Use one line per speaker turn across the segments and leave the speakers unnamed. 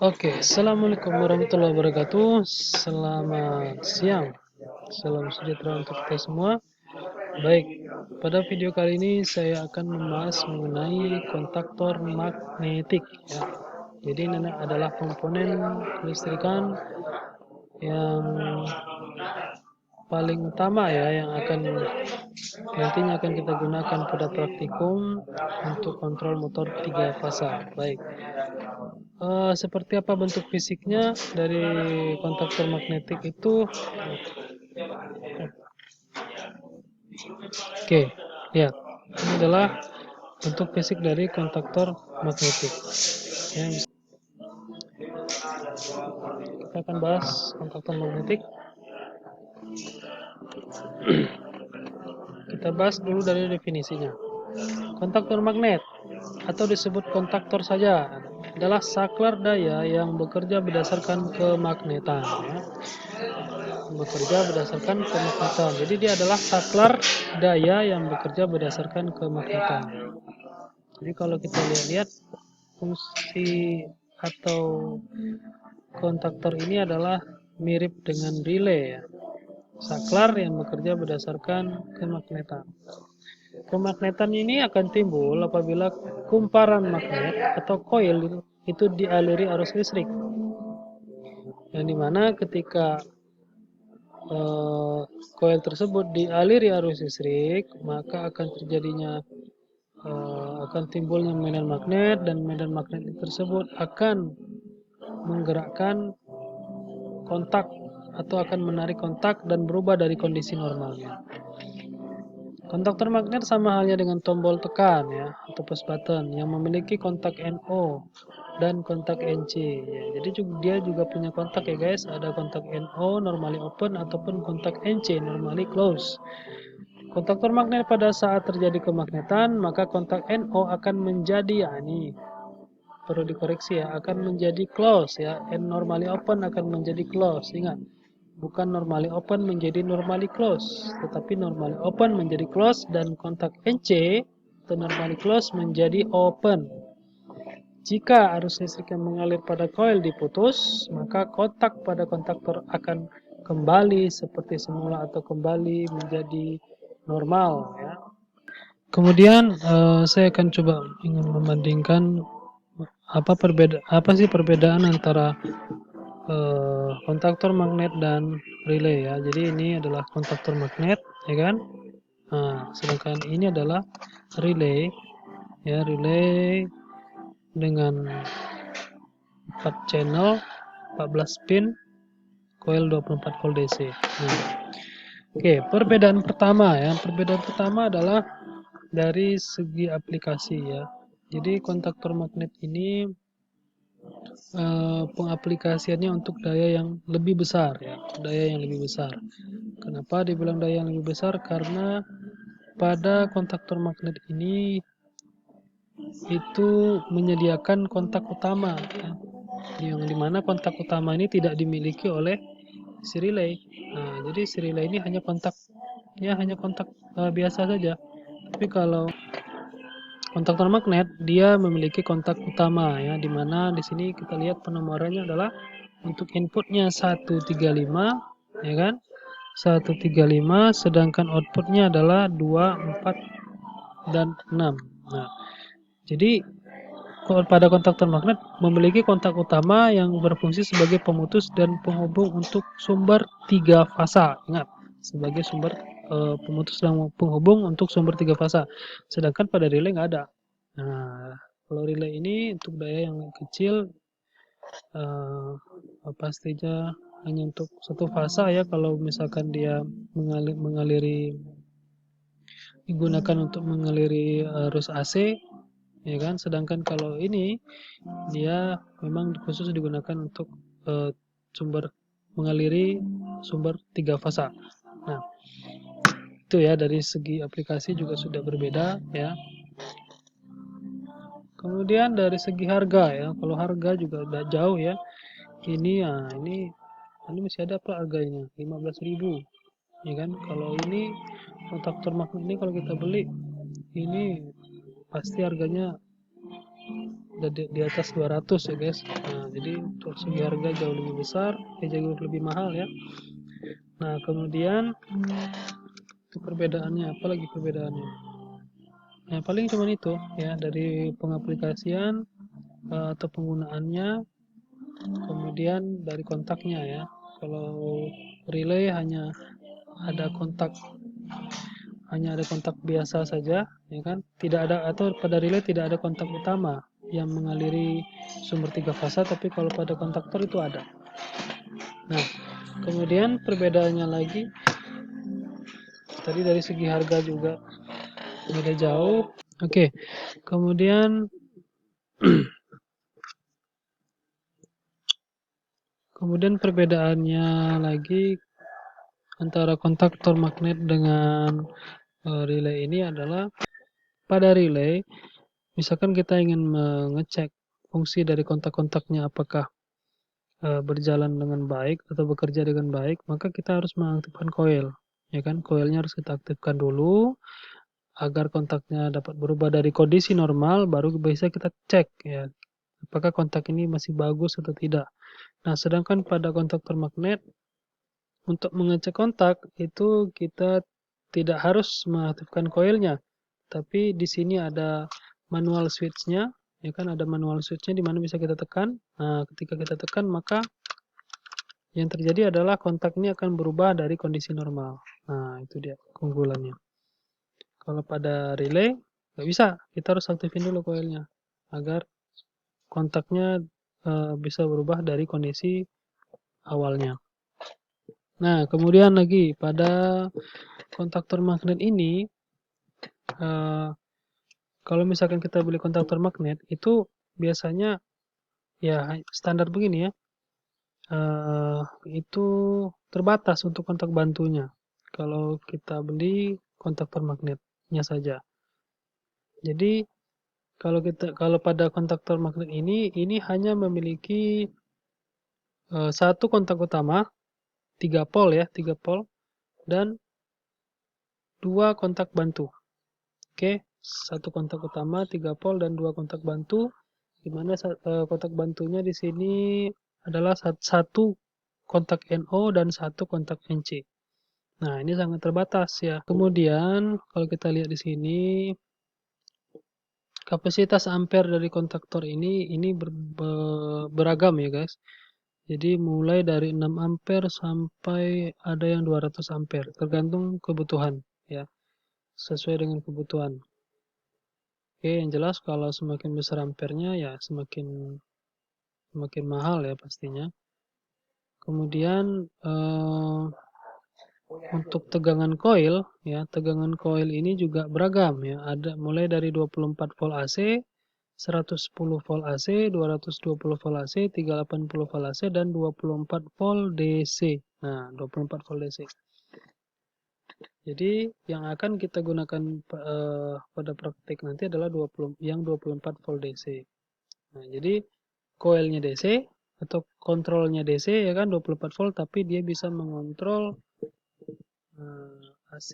Oke, assalamualaikum warahmatullahi wabarakatuh. Selamat siang, salam sejahtera untuk kita semua. Baik, pada video kali ini saya akan membahas mengenai kontaktor magnetik. Ya. Jadi ini adalah komponen kelistrikan yang paling utama ya, yang nantinya akan kita gunakan pada praktikum untuk kontrol motor 3 fasa. Baik. Seperti apa bentuk fisiknya dari kontaktor magnetik itu? Oke, lihat. Ini adalah bentuk fisik dari kontaktor magnetik. Ya, kita akan bahas kontaktor magnetik. Kita bahas dulu dari definisinya. Kontaktor magnet atau disebut kontaktor saja adalah saklar daya yang bekerja berdasarkan kemagnetan. Ya. Bekerja berdasarkan kemagnetan. Jadi dia adalah saklar daya yang bekerja berdasarkan kemagnetan. Jadi kalau kita lihat fungsi atau kontaktor ini adalah mirip dengan relay ya. Saklar yang bekerja berdasarkan kemagnetan. Kemagnetan ini akan timbul apabila kumparan magnet atau koil itu dialiri arus listrik. Yang dimana ketika koil tersebut dialiri arus listrik, maka akan timbulnya medan magnet, dan medan magnet tersebut akan menggerakkan kontak atau akan menarik kontak dan berubah dari kondisi normalnya. Kontaktor magnet sama halnya dengan tombol tekan ya, atau push button yang memiliki kontak NO dan kontak NC ya. Jadi dia juga punya kontak ya guys, ada kontak NO normally open ataupun kontak NC normally close. Kontaktor magnet pada saat terjadi kemagnetan, maka kontak NO akan menjadi ini perlu dikoreksi ya, akan menjadi close ya. N normally open akan menjadi close. Ingat, bukan normally open menjadi normally close, tetapi normally open menjadi close, dan kontak NC atau normally close menjadi open. Jika arus listrik yang mengalir pada koil diputus, maka kontak pada kontaktor akan kembali seperti semula atau kembali menjadi normal ya. Kemudian saya akan coba ingin membandingkan apa sih perbedaan antara kontaktor magnet dan relay ya. Jadi ini adalah kontaktor magnet ya kan. Nah, sedangkan ini adalah relay ya, relay dengan 4 channel, 14 pin, coil 24 volt DC. Nah, oke, perbedaan pertama adalah dari segi aplikasi ya. Jadi kontaktor magnet ini pengaplikasiannya untuk daya yang lebih besar ya, daya yang lebih besar. Kenapa dibilang daya yang lebih besar? Karena pada kontaktor magnet ini itu menyediakan kontak utama ya, yang dimana kontak utama ini tidak dimiliki oleh si relay. Nah, jadi si relay ini hanya kontak biasa saja. Tapi kalau kontaktor magnet dia memiliki kontak utama ya, dimana di sini kita lihat penomorannya adalah untuk inputnya 135 ya kan, 135, sedangkan outputnya adalah 2, 4 dan 6. Nah, jadi pada kontaktor magnet memiliki kontak utama yang berfungsi sebagai pemutus dan penghubung untuk sumber 3 fasa. Ingat, sebagai sumber pemutus dan penghubung untuk sumber 3 fasa. Sedangkan pada relay nggak ada. Nah, kalau relay ini untuk daya yang kecil pastinya hanya untuk satu fasa ya, kalau misalkan dia digunakan untuk mengaliri arus AC ya kan. Sedangkan kalau ini dia memang khusus digunakan untuk mengaliri sumber 3 fasa. Nah, itu ya, dari segi aplikasi juga sudah berbeda ya. Kemudian dari segi harga ya, kalau harga juga udah jauh ya. Ini masih ada apa harganya? 15.000 ya kan. Kalau ini kontaktor magnet ini kalau kita beli ini pasti harganya di atas 200 ya guys. Nah, jadi untuk segi harga jauh lebih besar, jauh lebih mahal ya. Nah, kemudian itu perbedaannya, apalagi perbedaannya? Nah, paling cuma itu ya, dari pengaplikasian atau penggunaannya, kemudian dari kontaknya ya. Kalau relay hanya ada kontak biasa saja, ya kan? Tidak ada, atau pada relay tidak ada kontak utama yang mengaliri sumber 3 fasa, tapi kalau pada kontaktor itu ada. Nah, kemudian perbedaannya lagi tadi dari segi harga juga beda jauh. Oke. Kemudian perbedaannya lagi antara kontaktor magnet dengan relay ini adalah pada relay, misalkan kita ingin mengecek fungsi dari kontak-kontaknya apakah berjalan dengan baik atau bekerja dengan baik, maka kita harus mengaktifkan koil, ya kan? Koilnya harus kita aktifkan dulu agar kontaknya dapat berubah dari kondisi normal, baru bisa kita cek ya, apakah kontak ini masih bagus atau tidak. Nah, sedangkan pada kontaktor magnet, untuk mengecek kontak itu kita tidak harus mengaktifkan koilnya, tapi di sini ada manual switch-nya, ya kan, ada manual switch-nya di mana bisa kita tekan. Nah, ketika kita tekan maka yang terjadi adalah kontak ini akan berubah dari kondisi normal. Nah, itu dia keunggulannya. Kalau pada relay nggak bisa, kita harus aktifin dulu koilnya agar kontaknya bisa berubah dari kondisi awalnya. Nah, kemudian lagi pada kontaktor magnet ini, kalau misalkan kita beli kontaktor magnet itu biasanya ya standar begini ya, itu terbatas untuk kontak bantunya. Kalau kita beli kontaktor magnetnya saja. Jadi kalau pada kontaktor magnet ini hanya memiliki satu kontak utama, 3 pol ya, 3 pol, dan 2 kontak bantu. Oke, satu kontak utama, 3 pol, dan 2 kontak bantu, di mana kontak bantunya di sini adalah satu kontak NO dan satu kontak NC. Nah, ini sangat terbatas ya. Kemudian kalau kita lihat di sini, kapasitas ampere dari kontaktor ini beragam ya guys. Jadi mulai dari 6 ampere sampai ada yang 200 ampere, tergantung kebutuhan ya, sesuai dengan kebutuhan. Oke, yang jelas kalau semakin besar ampernya ya semakin mahal ya pastinya. Kemudian untuk tegangan koil ya, tegangan koil ini juga beragam ya. Ada mulai dari 24 volt AC, 110 volt AC, 220 volt AC, 380 volt AC, dan 24 volt DC. Nah, 24 volt DC. Jadi yang akan kita gunakan pada praktik nanti adalah 24 volt DC. Nah, jadi koilnya DC atau kontrolnya DC ya kan 24 volt, tapi dia bisa mengontrol AC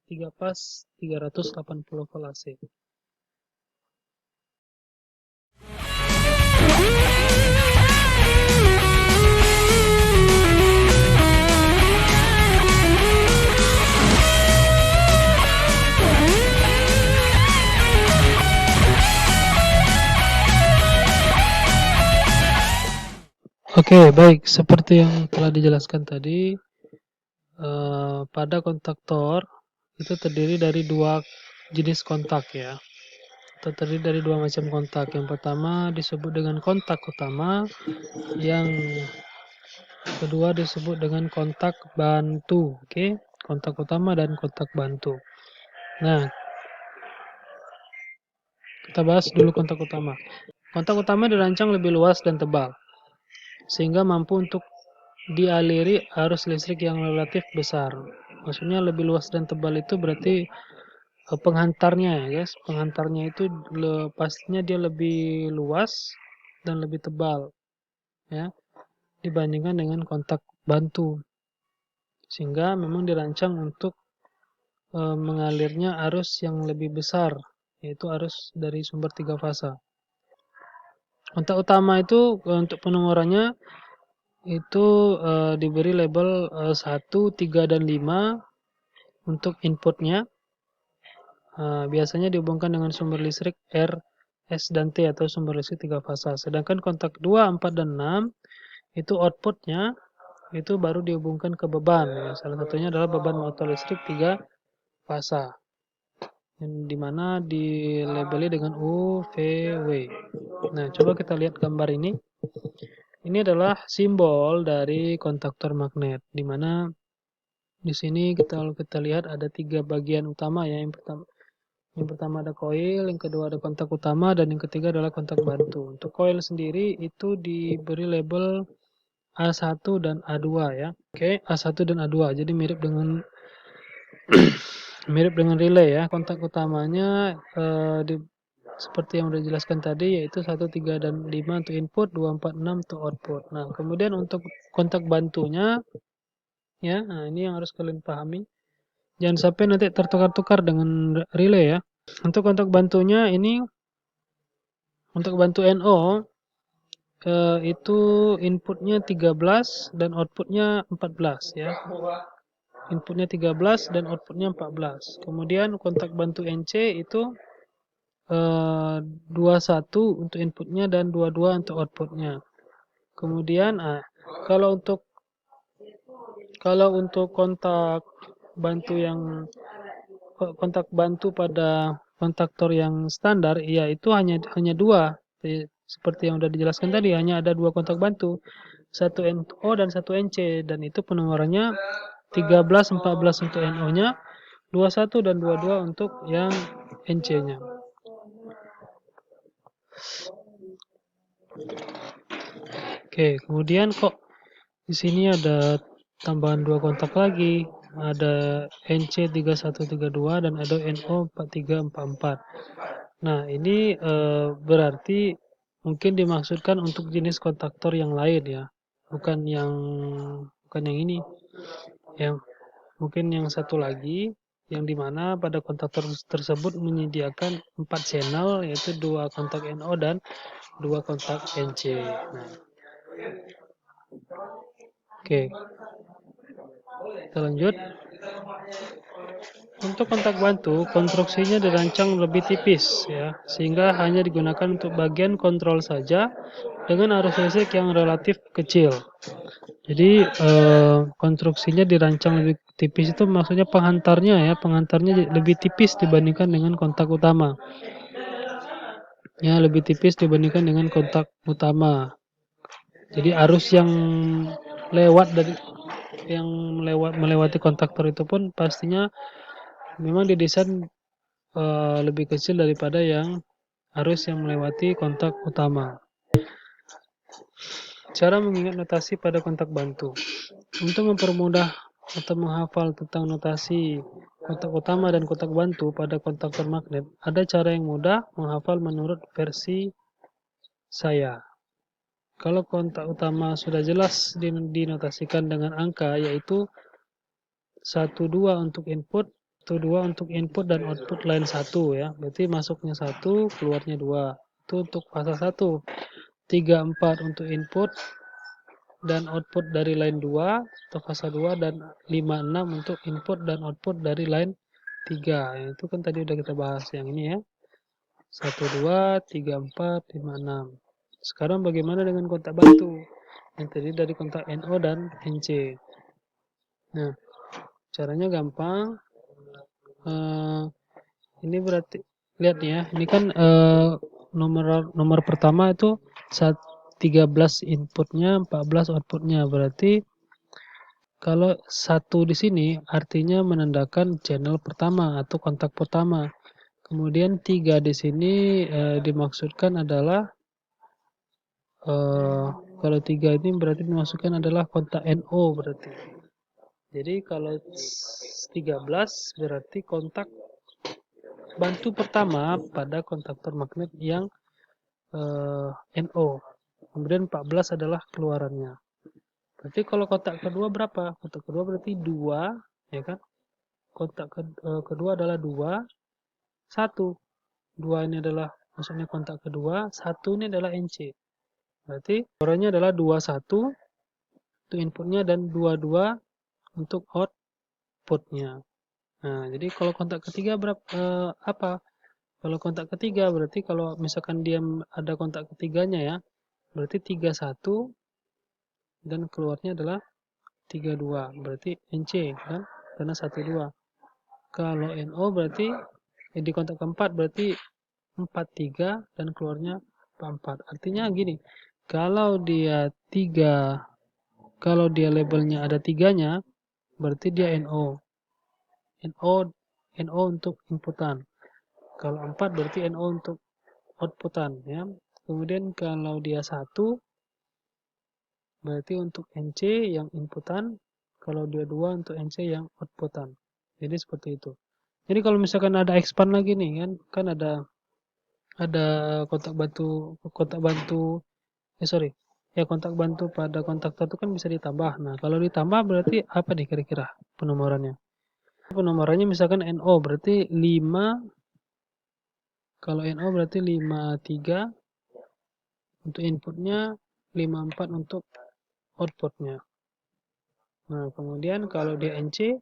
3 pas 380 volt AC. Oke, baik. Seperti yang telah dijelaskan tadi, pada kontaktor itu terdiri dari 2 jenis kontak ya. Terdiri dari 2 macam kontak. Yang pertama disebut dengan kontak utama, yang kedua disebut dengan kontak bantu. Oke, kontak utama dan kontak bantu. Nah, kita bahas dulu kontak utama. Kontak utama dirancang lebih luas dan tebal, sehingga mampu untuk dialiri arus listrik yang relatif besar. Maksudnya lebih luas dan tebal itu berarti penghantarnya ya guys. Penghantarnya itu pastinya dia lebih luas dan lebih tebal ya, dibandingkan dengan kontak bantu. Sehingga memang dirancang untuk mengalirnya arus yang lebih besar, yaitu arus dari sumber 3 fasa. Kontak utama itu untuk penomorannya itu diberi label 1, 3, dan 5 untuk inputnya. Biasanya dihubungkan dengan sumber listrik R, S, dan T atau sumber listrik 3 fasa. Sedangkan kontak 2, 4, dan 6 itu outputnya itu baru dihubungkan ke beban. Ya. Salah satunya adalah beban motor listrik 3 fasa. Yang dimana dilabeli dengan UVW. Nah, coba kita lihat gambar ini. Ini adalah simbol dari kontaktor magnet, di mana di sini kalau kita lihat ada 3 bagian utama ya. Yang pertama ada koil, yang kedua ada kontak utama, dan yang ketiga adalah kontak bantu. Untuk koil sendiri itu diberi label A1 dan A2 ya. Oke, A1 dan A2. Jadi mirip dengan relay ya. Kontak utamanya seperti yang sudah dijelaskan tadi, yaitu 1, 3, dan 5 untuk input, 2, 4, 6 untuk output. Nah, kemudian untuk kontak bantunya ya, nah ini yang harus kalian pahami. Jangan sampai nanti tertukar-tukar dengan relay ya. Untuk kontak bantunya ini, untuk bantu NO itu inputnya 13 dan outputnya 14 ya. Inputnya 13 dan outputnya 14. Kemudian kontak bantu NC itu 21 untuk inputnya dan 22 untuk outputnya. Kemudian kalau untuk kontak bantu pada kontaktor yang standar, ya itu hanya dua. Seperti yang sudah dijelaskan tadi, hanya ada 2 kontak bantu, satu NO dan satu NC, dan itu penomorannya 13, 14 untuk NO-nya, 21 dan 22 untuk yang NC-nya. Oke, kemudian kok di sini ada tambahan 2 kontak lagi, ada NC 3132 dan ada NO 4344. Nah, ini berarti mungkin dimaksudkan untuk jenis kontaktor yang lain ya, bukan yang ini. Yang mungkin yang satu lagi, yang dimana pada kontaktor tersebut menyediakan 4 channel, yaitu 2 kontak NO dan 2 kontak NC. Nah, oke, kita lanjut. Untuk kontak bantu, konstruksinya dirancang lebih tipis ya, sehingga hanya digunakan untuk bagian kontrol saja dengan arus listrik yang relatif kecil. Jadi konstruksinya dirancang lebih tipis itu maksudnya penghantarnya lebih tipis dibandingkan dengan kontak utama. Ya, lebih tipis dibandingkan dengan kontak utama. Jadi arus yang melewati kontaktor itu pun pastinya memang didesain lebih kecil daripada yang arus yang melewati kontak utama. Cara mengingat notasi pada kontak bantu. Untuk mempermudah atau menghafal tentang notasi kontak utama dan kontak bantu pada kontaktor magnet, ada cara yang mudah menghafal menurut versi saya. Kalau kontak utama sudah jelas dinotasikan dengan angka, yaitu 12 untuk input, 2 untuk input dan output line 1 ya. Berarti masuknya 1, keluarnya 2. Itu untuk fasa 1. 3, 4 untuk input dan output dari line 2 atau fasa 2, dan 5, 6 untuk input dan output dari line 3. Ya, itu kan tadi udah kita bahas yang ini ya. 1, 2, 3, 4, 5, 6. Sekarang bagaimana dengan kontak bantu? Yang tadi dari kontak NO dan NC. Nah, caranya gampang. Ini berarti lihat ya, ini kan nomor pertama itu 13 inputnya, 14 outputnya. Berarti kalau 1 di sini artinya menandakan channel pertama atau kontak pertama. Kemudian 3 di sini dimaksudkan adalah kalau 3 ini berarti dimaksudkan adalah kontak NO berarti. Jadi kalau 13 berarti kontak bantu pertama pada kontaktor magnet yang NO. Kemudian 14 adalah keluarannya. Berarti kalau kontak kedua berapa? Kontak kedua berarti 2, ya kan? Kontak kedua adalah 2, 1. 2 ini adalah maksudnya kontak kedua, 1 ini adalah NC. Berarti suaranya adalah 21 untuk inputnya dan 22 untuk outputnya. Nah, jadi kalau kontak ketiga apa? Kalau kontak ketiga berarti kalau misalkan dia ada kontak ketiganya ya, berarti 31 dan keluarnya adalah 32. Berarti NC kan? Karena 12. Kalau NO berarti di kontak keempat berarti 43 dan keluarnya 44. Artinya gini, kalau dia labelnya ada tiganya, berarti dia NO. NO untuk inputan. Kalau 4 berarti NO untuk outputan ya. Kemudian kalau dia 1 berarti untuk NC yang inputan, kalau dia 2 untuk NC yang outputan. Jadi seperti itu. Jadi kalau misalkan ada expand lagi nih kan ada kontak bantu kontak bantu pada kontaktor itu kan bisa ditambah. Nah, kalau ditambah berarti apa nih kira-kira penomorannya? Penomorannya misalkan NO berarti 5, kalau NO berarti 53 untuk inputnya, 54 untuk outputnya. Nah, kemudian kalau dia NC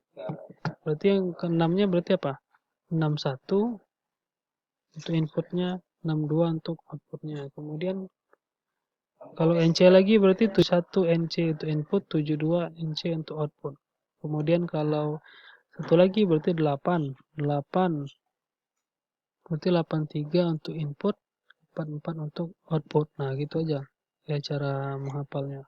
berarti yang ke-6-nya berarti apa? 61 untuk inputnya, 62 untuk outputnya. Kemudian kalau NC lagi berarti 71 NC untuk input, 72 NC untuk output. Kemudian kalau satu lagi berarti 8 berarti 83 untuk input, 44 untuk output. Nah, gitu aja ya cara menghafalnya.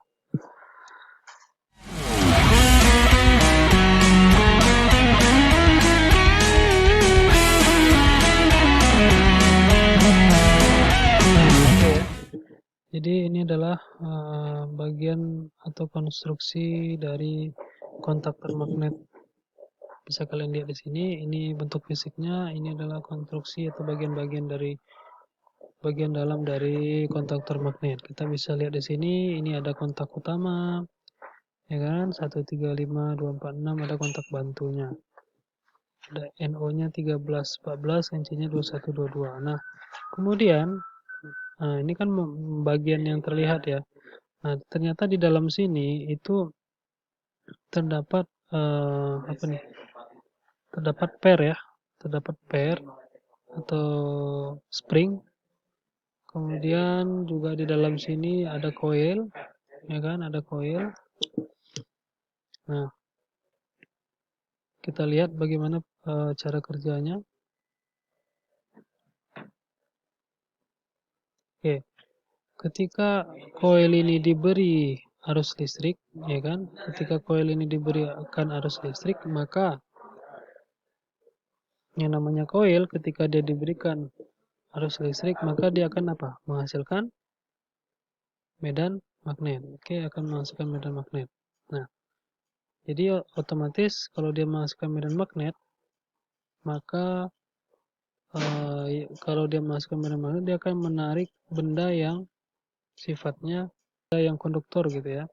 Jadi ini adalah bagian atau konstruksi dari kontaktor magnet. Bisa kalian lihat di sini, ini bentuk fisiknya, ini adalah konstruksi atau bagian-bagian dari bagian dalam dari kontaktor magnet. Kita bisa lihat di sini, ini ada kontak utama, ya kan? 1, 3, 5, 2, 4, 6 ada kontak bantunya. Ada NO-nya 13, 14, NC-nya 21, 22. Nah, kemudian ini kan bagian yang terlihat ya. Nah, ternyata di dalam sini itu terdapat terdapat pair ya, terdapat pair atau spring. Kemudian juga di dalam sini ada coil, ya kan, ada coil. Nah, kita lihat bagaimana cara kerjanya. Oke, ketika coil ini diberi arus listrik, ya kan, ketika coil ini diberikan arus listrik, maka yang namanya coil ketika dia diberikan arus listrik, maka dia akan apa? Menghasilkan medan magnet. Oke, akan menghasilkan medan magnet. Nah, jadi otomatis kalau dia menghasilkan medan magnet, maka kalau dia menghasilkan medan magnet, dia akan menarik benda yang sifatnya yang konduktor gitu ya.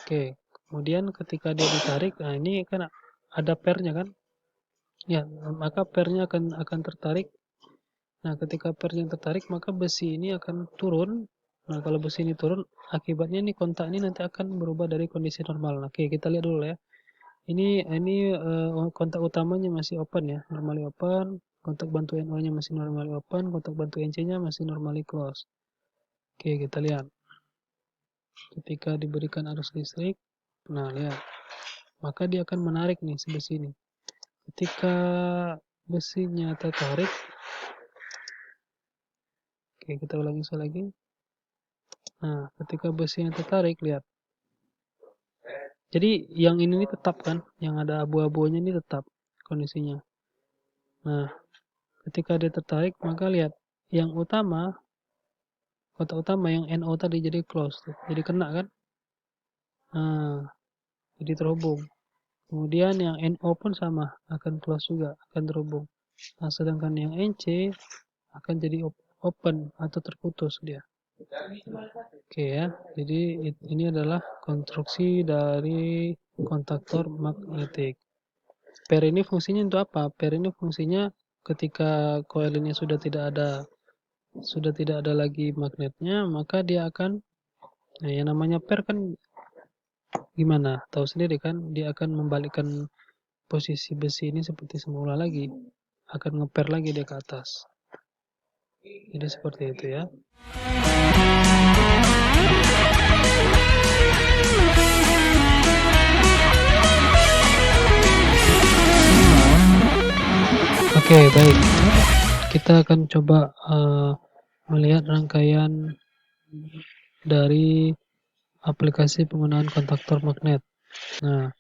Oke, kemudian ketika dia ditarik, nah ini kan ada pairnya kan? Ya, maka pairnya akan tertarik. Nah, ketika pairnya tertarik, maka besi ini akan turun. Nah, kalau besi ini turun, akibatnya ini kontak ini nanti akan berubah dari kondisi normal. Oke, kita lihat dulu ya. Ini kontak utamanya masih open ya, normally open. Kontak bantu NO-nya masih normally open, kontak bantu NC-nya masih normally close. Oke, kita lihat. Ketika diberikan arus listrik, nah lihat, maka dia akan menarik nih si besi ini. Ketika besinya tertarik, oke kita ulangi sekali lagi. Nah, ketika besinya tertarik, lihat. Jadi yang ini tetap kan, yang ada abu-abunya ini tetap kondisinya. Nah, ketika dia tertarik, maka lihat yang utama, kotak utama yang NO tadi jadi close, jadi kena kan. Nah, jadi terhubung. Kemudian yang NO pun sama, akan close juga, akan terhubung. Nah, sedangkan yang NC akan jadi open atau terputus dia. Oke ya, jadi ini adalah konstruksi dari kontaktor magnetik. Pair ini fungsinya untuk apa? Pair ini fungsinya ketika coil ini sudah tidak ada sudah tidak ada lagi magnetnya, maka dia akan, nah yang namanya pair kan gimana? Tahu sendiri kan, dia akan membalikkan posisi besi ini seperti semula lagi, akan ngeper lagi dia ke atas. Jadi seperti itu ya. Oke, baik. Kita akan coba melihat rangkaian dari aplikasi penggunaan kontaktor magnet. Nah,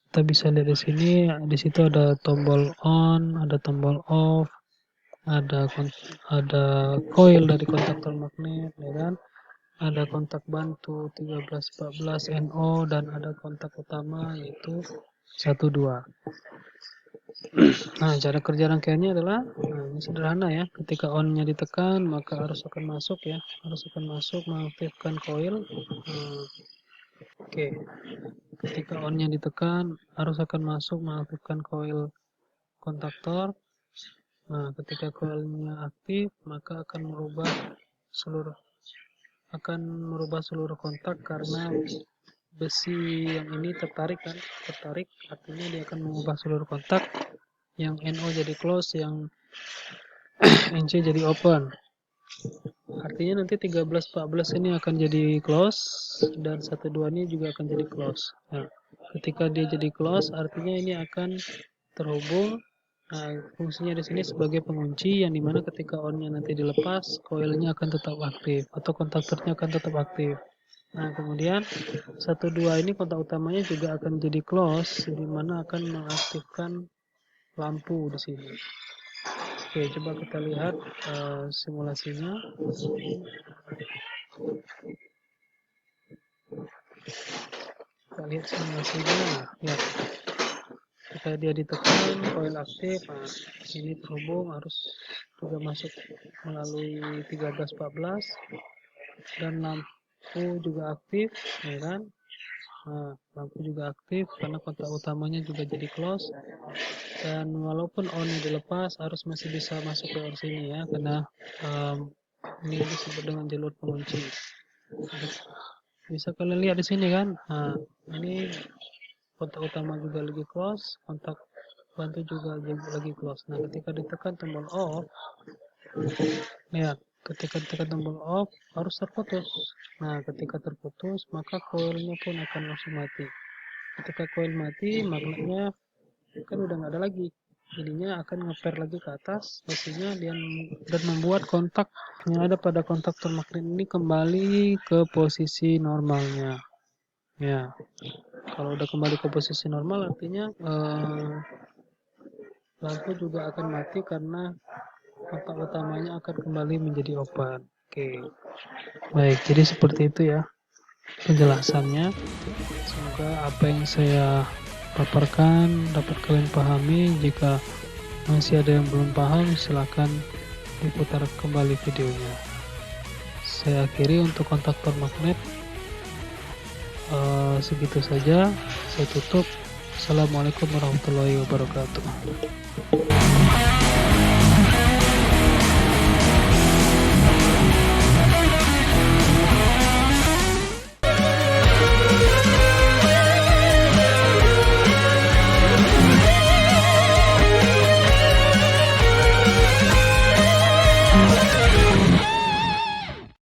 kita bisa lihat di sini, di situ ada tombol on, ada tombol off, ada coil dari kontaktor magnet, ya kan? Ada kontak bantu 1314 NO dan ada kontak utama yaitu 12. Nah, cara kerja rangkaiannya adalah, nah ini sederhana ya. Ketika on-nya ditekan, maka arus akan masuk ya. Arus akan masuk mengaktifkan coil. Oke. Ketika on-nya ditekan, arus akan masuk mengaktifkan coil kontaktor. Nah, ketika coilnya aktif, maka akan merubah seluruh kontak karena besi yang ini tertarik kan, artinya dia akan mengubah seluruh kontak, yang NO jadi close, yang NC jadi open. Artinya nanti 1314 ini akan jadi close dan 12 ini juga akan jadi close. Nah, ketika dia jadi close artinya ini akan terhubung. Nah, fungsinya di sini sebagai pengunci, yang dimana ketika on-nya nanti dilepas, coilnya akan tetap aktif atau kontaktornya akan tetap aktif. Nah, kemudian 12 ini kontak utamanya juga akan jadi close, di mana akan mengaktifkan lampu di sini. Oke, coba kita lihat simulasinya. Kita lihat simulasinya. Lihat, ketika dia ditekan, coil aktif. Nah, ini terhubung, harus juga masuk melalui 1314 dan lampu juga aktif, ya kan? Nah, lampu juga aktif karena kontak utamanya juga jadi close. Dan walaupun on dilepas, arus masih bisa masuk ke sini ya, karena ini disebut dengan jalur pengunci. Bisa kalian lihat di sini kan. Nah, ini kontak utama juga lagi close, kontak bantu juga lagi close. Nah, ketika ditekan tombol off, lihat, ketika ditekan tombol off harus terputus. Nah, ketika terputus maka coilnya pun akan langsung mati. Ketika coil mati, magnetnya kan udah nggak ada lagi, jadinya akan ngeper lagi ke atas besinya dan membuat kontak yang ada pada kontaktor magnet ini kembali ke posisi normalnya ya. Kalau udah kembali ke posisi normal artinya lampu juga akan mati karena kontak utamanya akan kembali menjadi open. Oke, baik, jadi seperti itu ya penjelasannya. Semoga apa yang saya paparkan dapat kalian pahami. Jika masih ada yang belum paham, silakan diputar kembali videonya. Saya akhiri untuk kontaktor magnet. Segitu saja, saya tutup. Assalamualaikum warahmatullahi wabarakatuh.